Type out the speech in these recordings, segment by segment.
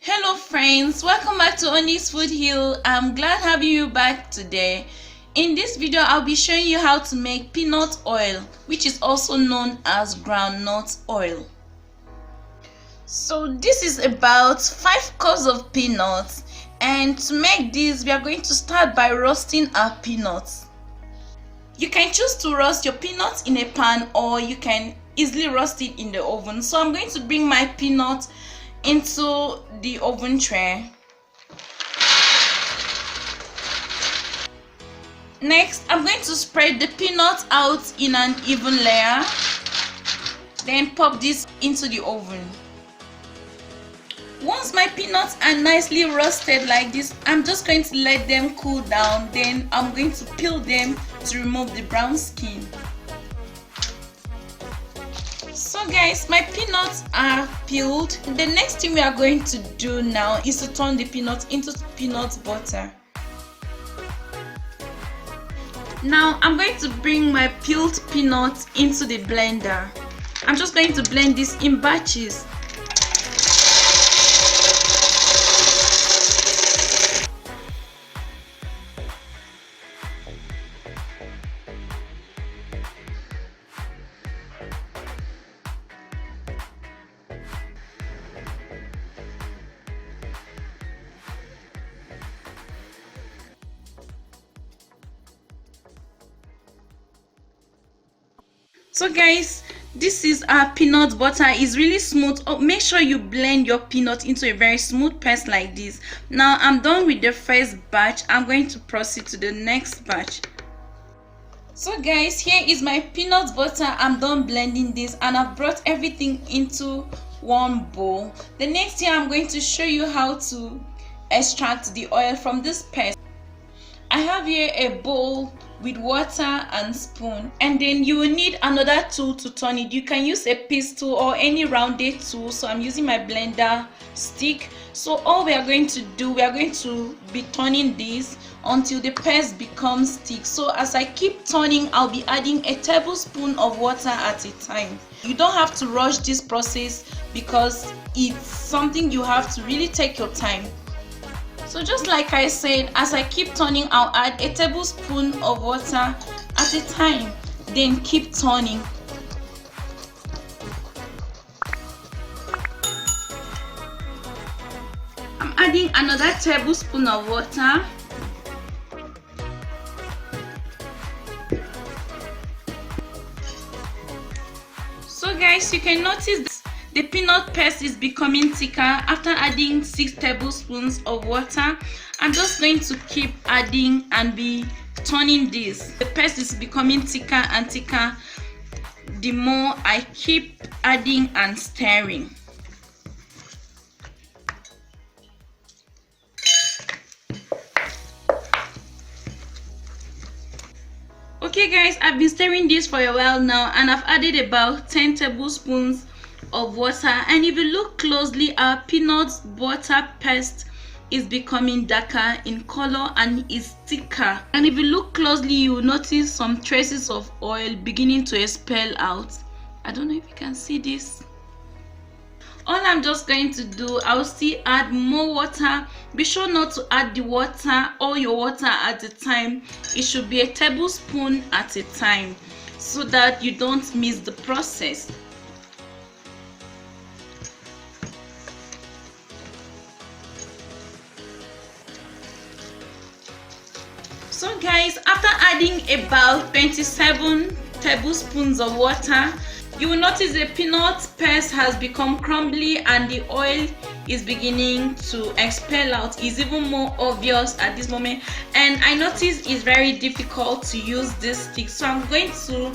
Hello friends, welcome back to Oni's Food Hill. I'm glad having you back today. In this video, I'll be showing you how to make peanut oil, which is also known as groundnut oil. So this is about 5 cups of peanuts, and to make this, we are going to start by roasting our peanuts. You can choose to roast your peanuts in a pan, or you can easily roast it in the oven. So I'm going to bring my peanuts into the oven tray. Next, I'm going to spread the peanuts out in an even layer, then pop this into the oven. Once my peanuts are nicely roasted like this, I'm just going to let them cool down. Then I'm going to peel them to remove the brown skin. So guys, my peanuts are peeled. The next thing we are going to do now is to turn the peanuts into peanut butter. Now I'm going to bring my peeled peanuts into the blender. I'm just going to blend this in batches. So guys, this is our peanut butter. It's really smooth. Make sure you blend your peanut into a very smooth paste like this. Now I'm done with the first batch. I'm going to proceed to the next batch. So guys, here is my peanut butter. I'm done blending this and I've brought everything into one bowl. The next thing, I'm going to show you how to extract the oil from this paste. I have here a bowl with water and spoon, and then you will need another tool to turn it. You can use a pistol or any rounded tool. So I'm using my blender stick. So all we are going to do, we are going to be turning this until the paste becomes thick. So as I keep turning, I'll be adding a tablespoon of water at a time. You don't have to rush this process because it's something you have to really take your time. So just like I said, as I keep turning, I'll add a tablespoon of water at a time, then keep turning. I'm adding another tablespoon of water. So guys, you can notice this. The peanut paste is becoming thicker after adding 6 tablespoons of water. I'm just going to keep adding and be turning this. The paste is becoming thicker and thicker the more I keep adding and stirring. Okay guys, I've been stirring this for a while now and I've added about 10 tablespoons of water, and if you look closely, our peanut butter paste is becoming darker in color and is thicker. And if you look closely, you will notice some traces of oil beginning to expel out. I don't know if you can see this. All I'm just going to do, I'll still add more water. Be sure not to add the water, all your water at a time. It should be a tablespoon at a time so that you don't miss the process. So guys, after adding about 27 tablespoons of water, you will notice the peanut paste has become crumbly and the oil is beginning to expel out. It's even more obvious at this moment, and I notice it's very difficult to use this stick. So I'm going to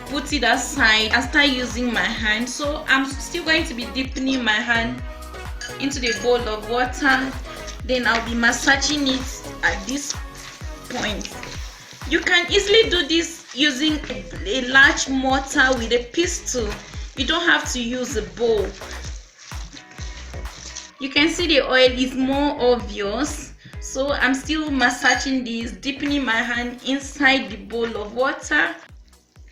put it aside and start using my hand. So I'm still going to be dipping my hand into the bowl of water. Then I'll be massaging it at this point. You can easily do this using a large mortar with a pestle. You don't have to use a bowl. You can see the oil is more obvious, so I'm still massaging this, dipping my hand inside the bowl of water.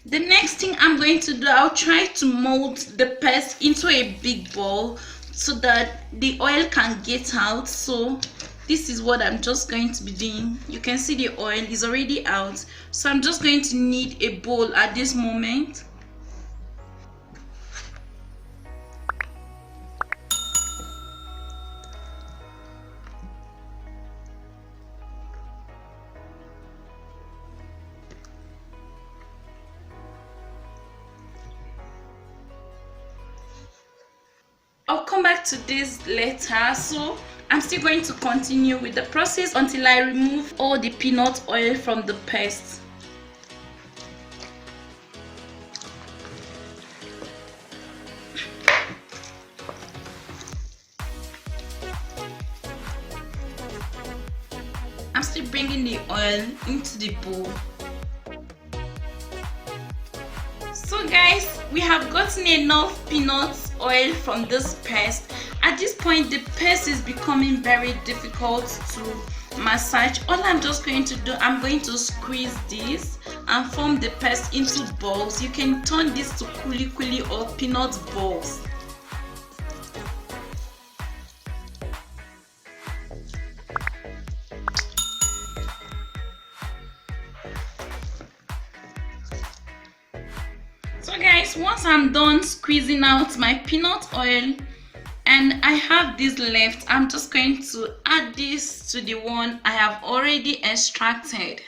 The next thing I'm going to do, I'll try to mold the paste into a big ball so that the oil can get out. So this is what I'm just going to be doing. You can see the oil is already out, so I'm just going to need a bowl at this moment. I'll come back to this later. So I'm still going to continue with the process until I remove all the peanut oil from the paste. I'm still bringing the oil into the bowl. So guys, we have gotten enough peanut oil from this paste. At this point, the paste is becoming very difficult to massage. All I'm just going to do, I'm going to squeeze this and form the paste into balls. You can turn this to kuli or peanut balls. So guys, once I'm done squeezing out my peanut oil and I have this left, I'm just going to add this to the one I have already extracted.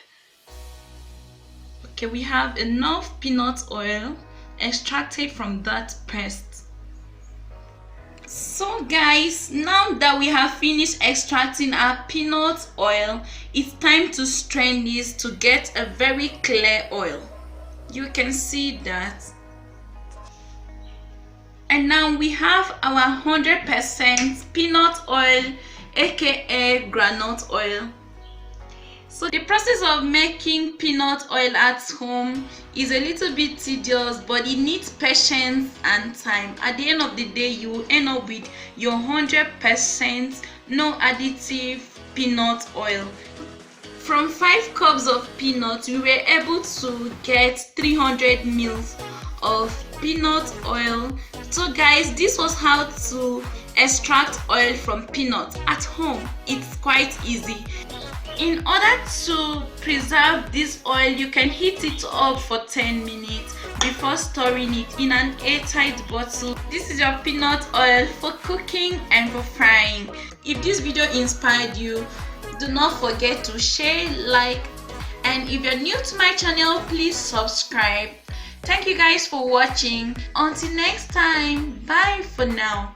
Okay, we have enough peanut oil extracted from that paste. So guys, now that we have finished extracting our peanut oil, it's time to strain this to get a very clear oil. You can see that. And now we have our 100% peanut oil, aka groundnut oil. So the process of making peanut oil at home is a little bit tedious, but it needs patience and time. At the end of the day, you will end up with your 100% no additive peanut oil. From 5 cups of peanuts, we were able to get 300 mils of peanut oil. So guys, this was how to extract oil from peanuts at home. It's quite easy. In order to preserve this oil, you can heat it up for 10 minutes before storing it in an airtight bottle. This is your peanut oil for cooking and for frying. If this video inspired you, do not forget to share, like, and if you're new to my channel, please subscribe. Thank you guys for watching. Until next time, bye for now.